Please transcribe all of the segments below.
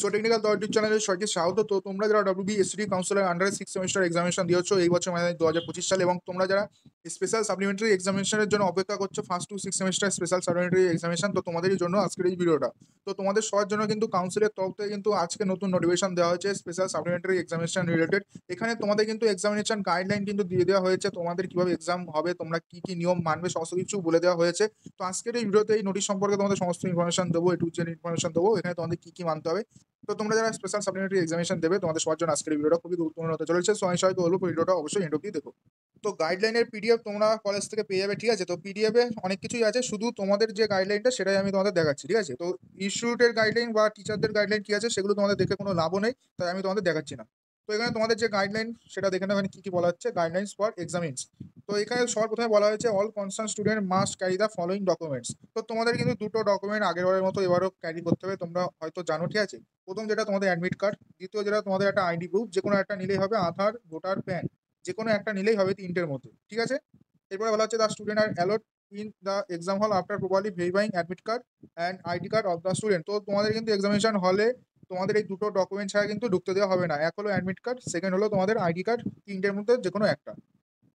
So technical the YouTube চ্যানেলে সবাইকে স্বাগত। তো তোমরা যারা ডব্লিউবিএসসিডি কাউন্সিলের আন্ডারে 6 সেমেস্টার এক্সামিনেশন দিয়েছো এই বছর মানে 2025 সালে, এবং তোমরা যারা স্পেশাল সাপ্লিমেন্টারি এক্সামিনেশনের জন্য অপেক্ষা করছো first to 6 semester special supplementary examination, তো তোমাদেরই জন্য আজকের এই ভিডিওটা। তো তোমাদের সবার জন্য কিন্তু কাউন্সিলের তরফ থেকে কিন্তু আজকে নতুন নোটিফিকেশন দেওয়া হয়েছে স্পেশাল সাপ্লিমেন্টারি এক্সামিনেশন রিলেটেড। এখানে তোমাদের কিন্তু এক্সামিনেশন গাইডলাইন কিন্তু দিয়ে দেওয়া হয়েছে, তোমাদের কিভাবে এক্সাম হবে, তোমরা কি কি নিয়ম মানবে, সমস্ত কিছু বলে দেওয়া হয়েছে। তো আজকের এই ভিডিওতে এই নোটিশ সম্পর্কে তোমাদের সমস্ত ইনফরমেশন দেবো, এ টু জেড ইনফরমেশন দেবো, এখানে তোমাদের কি কি মানতে হবে। তো তোমরা যারা স্পেশাল সাপ্লিমেন্টারি এক্সামিনেশন দেবে তোমাদের সবার জন্য আজকের ভিডিওটা খুবই গুরুত্বপূর্ণ হতে চলেছে। সো আমি সবাইকে বলবো ভিডিওটা অবশ্যই এন্ড অব্দি দেখো। তো গাইডলাইনের পিডিএফ তোমরা কলেজ থেকে পেয়ে যাবে, ঠিক আছে। তো পিডিএফে অনেক কিছুই আছে, শুধু তোমাদের যে গাইডলাইনটা সেটাই আমি তোমাদের দেখাচ্ছি, ঠিক আছে। তো ইনস্টিটিউটের গাইডলাইন বা টিচারদের গাইডলাইন কি আছে সেগুলো তোমাদের দেখে কোনো লাভও নেই, তাই আমি তোমাদের দেখাচ্ছি না। তো এখানে তোমাদের যে গাইডলাইন সেটা দেখে নেবেন কি কি বলা হচ্ছে, গাইডলাইন্স ফর এক্সামিনস। তো এখানে সবার প্রথমে বলা হয়েছে all concern student must carry the following documents. তো তোমাদের কিন্তু দুটো ডকুমেন্ট আগেরবারের মতো এবারও ক্যারি করতে হবে, তোমরা হয়তো জানো, ঠিক আছে। প্রথম যেটা তোমাদের অ্যাডমিট কার্ড, দ্বিতীয় যেটা তোমাদের একটা আইডি প্রুফ, যে কোনো একটা নিলেই হবে, আধার, ভোটার, প্যান, যে কোনো একটা নিলেই হবে, তিনটের মধ্যে, ঠিক আছে। এরপরে বলা হচ্ছে the student are allot in the exam hall after properly verifying admit card and ID card of the student. তো তোমাদের কিন্তু এক্সামিনেশন হলে তোমাদের এই দুটো ডকুমেন্ট ছাড়া কিন্তু ঢুকতে দেওয়া হবে না। এক হলো অ্যাডমিট কার্ড, সেকেন্ড হলো তোমাদের আইডি কার্ড, তিনটের মধ্যে যে কোনো একটা।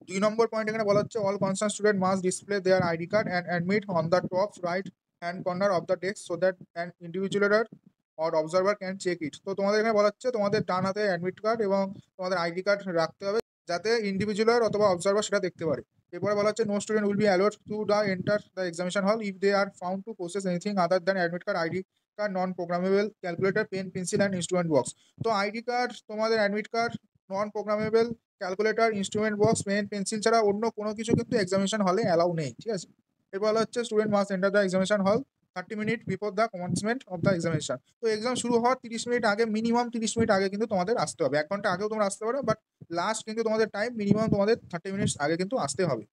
2 নম্বর পয়েন্ট এখানে বলা হচ্ছে all concern student must display their ID card and admit on the top right hand corner of the desk so that an individual or observer can check it. তো তোমাদের এখানে বলা হচ্ছে তোমাদের ডান হাতে অ্যাডমিট কার্ড এবং তোমাদের আইডি কার্ড রাখতে হবে, যাতে ইন্ডিভিজুয়াল অথবা অবজার্ভার সেটা দেখতে পারে। এরপরে বলা হচ্ছে no student will be allowed to the enter the examination hall if they are found to process anything other than admit card, ID card, non programmable calculator, pen, pencil and instrument box. তো ID card, তোমাদের admit card, non programmable calculator, instrument box, pen, pencil ছাড়া অন্য কোনো কিছু কিন্তু examination হলে allow নেই, ঠিক আছে। এরপর বলা হচ্ছে student must enter the examination হল 30 minute before the commencement of the examination. তো এক্সাম শুরু হওয়ার 30 মিনিট আগে, মিনিমাম 30 মিনিট আগে কিন্তু তোমাদের আসতে হবে। 1 ঘন্টা আগেও তোমরা আসতে পারো, বাট লাস্ট কিন্তু তোমাদের টাইম মিনিমাম তোমাদের 30 মিনিটস আগে কিন্তু আসতে হবে।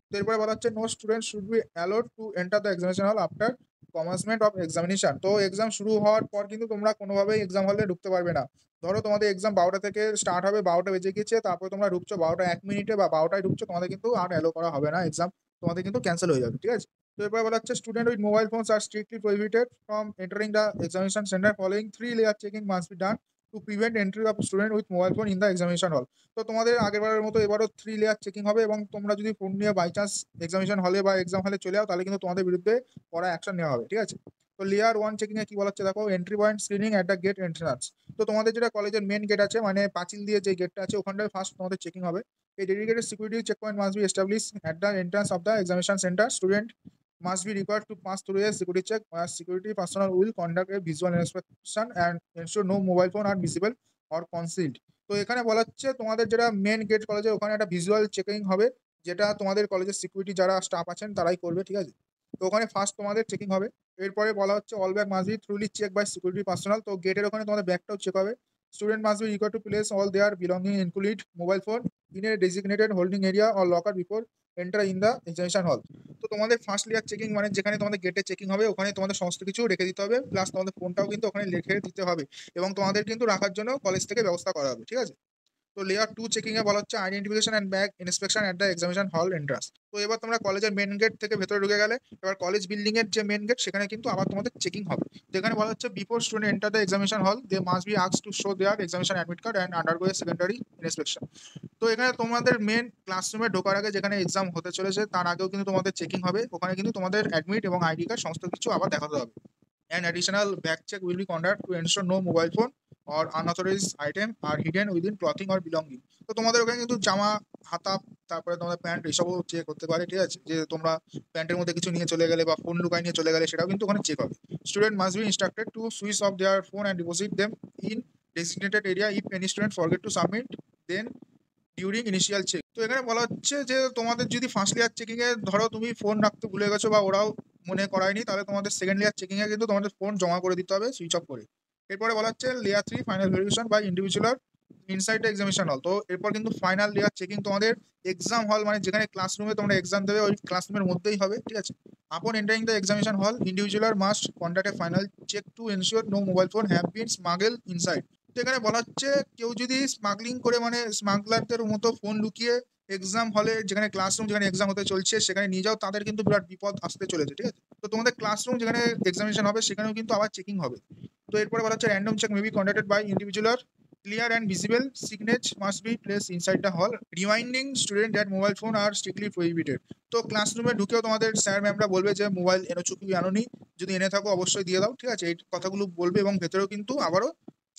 তো এরপরে বলা হচ্ছে no student should be allowed to enter the examination hall after commencement of examination. তো এক্সাম শুরু হওয়ার পর কিন্তু তোমরা কোনোভাবেই এক্সাম হলে ঢুকতে পারবে না। ধরো তোমাদের এক্সাম 12টা থেকে স্টার্ট হবে, 12টা বেজে গিয়েছে, তারপরে তোমরা ঢুকছো 12টা 1 মিনিটে বা 12টায় ঢুকছো, তোমাদের কিন্তু আর অ্যালো করা হবে না, এক্সাম তোমাদের কিন্তু ক্যান্সেল হয়ে যাবে, ঠিক আছে। তো এরপরে বলা হচ্ছে student with mobile phones R strictly prohibited from entering the examination centre following 3 layer checking must be done to prevent entry of student with mobile phone in the examination hall. তো তোমাদের আগেরবারের মতো এবারও 3 লেয়ার চেকিং হবে, এবং তোমরা যদি phone নিয়ে by chance examination হলে বা এক্সাম হলে চলে যাও, তাহলে কিন্তু তোমাদের বিরুদ্ধে কড়া অ্যাকশন নেওয়া হবে, ঠিক আছে। তো লেয়ার 1 চেকিং এ কি বলা হচ্ছে দেখো, entry point screening at the gate entrance. তো তোমাদের যেটা কলেজের মেন গেট আছে, মানে পাঁচিল দিয়ে যে গেটটা আছে, ওখানটায় ফার্স্ট তোমাদের চেকিং হবে। এই dedicated security check point must be establish at the entrance of the examination centre. Student must be required to pass through a security check where security personnel will conduct a visual inspection and ensure no mobile phone are visible or concealed. তো এখানে বলা হচ্ছে তোমাদের যেটা main gate কলেজের ওখানে একটা visual checking হবে, যেটা তোমাদের কলেজের সিকিউরিটি যারা স্টাফ আছেন তারাই করবে, ঠিক আছে। তো ওখানে ফার্স্ট তোমাদের চেকিং হবে। এরপরে বলা হচ্ছে all bag must be thoroughly checked by security personal. তো গেটের ওখানে তোমাদের ব্যাগটাও চেক হবে। Student must be required to place all their belonging include mobile phone in a designated holding area or locker before enter in the examination hall. তো তোমাদের first layer checking মানে যেখানে তোমাদের গেটে চেকিং হবে, ওখানে তোমাদের সমস্ত কিছু রেখে দিতে হবে, প্লাস তোমাদের ফোনটাও কিন্তু ওখানে রেখে দিতে হবে, এবং তোমাদের কিন্তু রাখার জন্য কলেজ থেকে ব্যবস্থা করা হবে, ঠিক আছে। তো লেয়ার 2 চেকিং এ বলা হচ্ছে identification and bag inspection at the examination hall entrance. তো এবার তোমরা কলেজের মেন গেট থেকে ভেতরে ঢুকে গেলে, এবার কলেজ বিল্ডিং এর যে মেন গেট সেখানে কিন্তু আবার তোমাদের চেকিং হবে। তো এখানে বলা হচ্ছে before student enter the examination hall they must be asked to show their examination admit card and undergo a secondary inspection. তো এখানে তোমাদের মেন ক্লাসরুমে ঢোকার আগে, যেখানে এক্সাম হতে চলেছে তার আগেও কিন্তু তোমাদের চেকিং হবে, ওখানে কিন্তু তোমাদের অ্যাডমিট এবং আইডি কার্ড সমস্ত কিছু আবার দেখাতে হবে। An additional back check will be conducted to ensure no mobile phone or unauthorized item are hidden within clothing or belonging. তো তোমাদের ওখানে কিন্তু জামা, হাতা, তারপরে তোমাদের প্যান্ট এসবও চেক করতে পারে, ঠিক আছে। যে তোমরা প্যান্টের মধ্যে কিছু নিয়ে চলে গেলে বা ফোন লুকায় নিয়ে চলে গেলে সেটাও কিন্তু ওখানে চেক হবে। Student must be instructed to switch off their phone and deposit them in designated area if any student forget to submit then during initial check. তো এখানে বলা হচ্ছে যে তোমাদের যদি ফার্স্ট লেয়ার চেকিং এ ধরো তুমি ফোন রাখতে ভুলে গেছো বা ওরাও মনে করায়নি, তাহলে তোমাদের সেকেন্ড লেয়ার চেকিং এ কিন্তু তোমাদের ফোন জমা করে দিতে হবে সুইচ অফ করে। এরপরে বলা হচ্ছে layer 3 final verification by individual inside the examination hall. তো এরপর কিন্তু ফাইনাল লেয়ার চেকিং তোমাদের এক্সাম হল মানে যেখানে ক্লাসরুমে তোমরা এক্সাম দেবে ওই ক্লাসরুমের মধ্যেই হবে, ঠিক আছে। Upon entering the examination hall individual must conduct a final check to ensure no mobile phone have been smuggle inside. তো এখানে বলা হচ্ছে কেউ যদি স্মাগলিং করে মানে স্মাগলারদের মতো ফোন লুকিয়ে এক্সাম হলে, যেখানে ক্লাসরুম যেখানে এক্সাম হতে চলছে সেখানে নিয়ে যাও, তাদের কিন্তু বিরাট বিপদ আসতে চলেছে, ঠিক আছে। তো তোমাদের ক্লাসরুম যেখানে এক্সামিনেশন হবে সেখানেও কিন্তু আবার চেকিং হবে। তো এরপরে বলা হচ্ছে random check may be conducted by individual clear and visible signage must be placed inside the hall reminding student that mobile phone are strictly prohibited। তো ক্লাসরুমে ঢুকেও তোমাদের স্যার ম্যামরা বলবে যে মোবাইল এনেছো কি আনোনি, যদি এনে থাকো অবশ্যই দিয়ে দাও, ঠিক আছে, এই কথাগুলো বলবে এবং ভেতরেও কিন্তু আবারও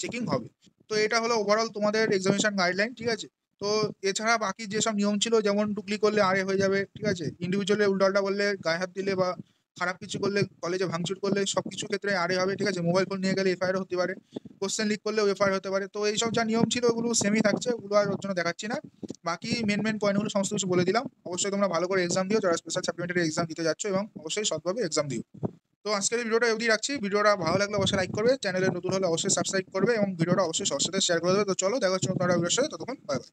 চেকিং হবে। তো এটা হলো ওভারঅল তোমাদের এক্সামিনেশন গাইডলাইন, ঠিক আছে। তো এছাড়া বাকি যেসব নিয়ম ছিল, যেমন টুকলি করলে আরে হয়ে যাবে, ঠিক আছে, ইন্ডিভিজুয়ালি উল্টাপাল্টা বললে, গায়ে হাত দিলে বা খারাপ কিছু করলে, কলেজে ভাঙচুর করলে সব কিছু ক্ষেত্রে আরে হবে, ঠিক আছে। মোবাইল ফোন নিয়ে গেলে এফআইআর হতে পারে, কোশ্চেন লিক করলেও এফআইআর হতে পারে। তো এইসব যা নিয়ম ছিল ওগুলো সেমই থাকছে, ওগুলো আর ওর জন্য দেখাচ্ছি না। বাকি মেন পয়েন্টগুলো সমস্ত কিছু বলে দিলাম। অবশ্যই তোমরা ভালো করে এক্সাম দিও যারা স্পেশাল সাপ্লিমেন্টারি এক্সাম দিতে যাচ্ছ, এবং অবশ্যই সৎভাবে এক্সাম দিও। তো আজকের এই ভিডিওটা অবধি রাখছি। ভিডিওটা ভালো লাগলে অবশ্যই লাইক করবে, চ্যানেলে নতুন হলে অবশ্যই সাবস্ক্রাইব করবে এবং ভিডিওটা অবশ্যই সবার সাথে শেয়ার করে দেবে। তো চলো দেখা হচ্ছে নতুন একটা ভিডিওর সাথে, ততক্ষণ বাই বাই।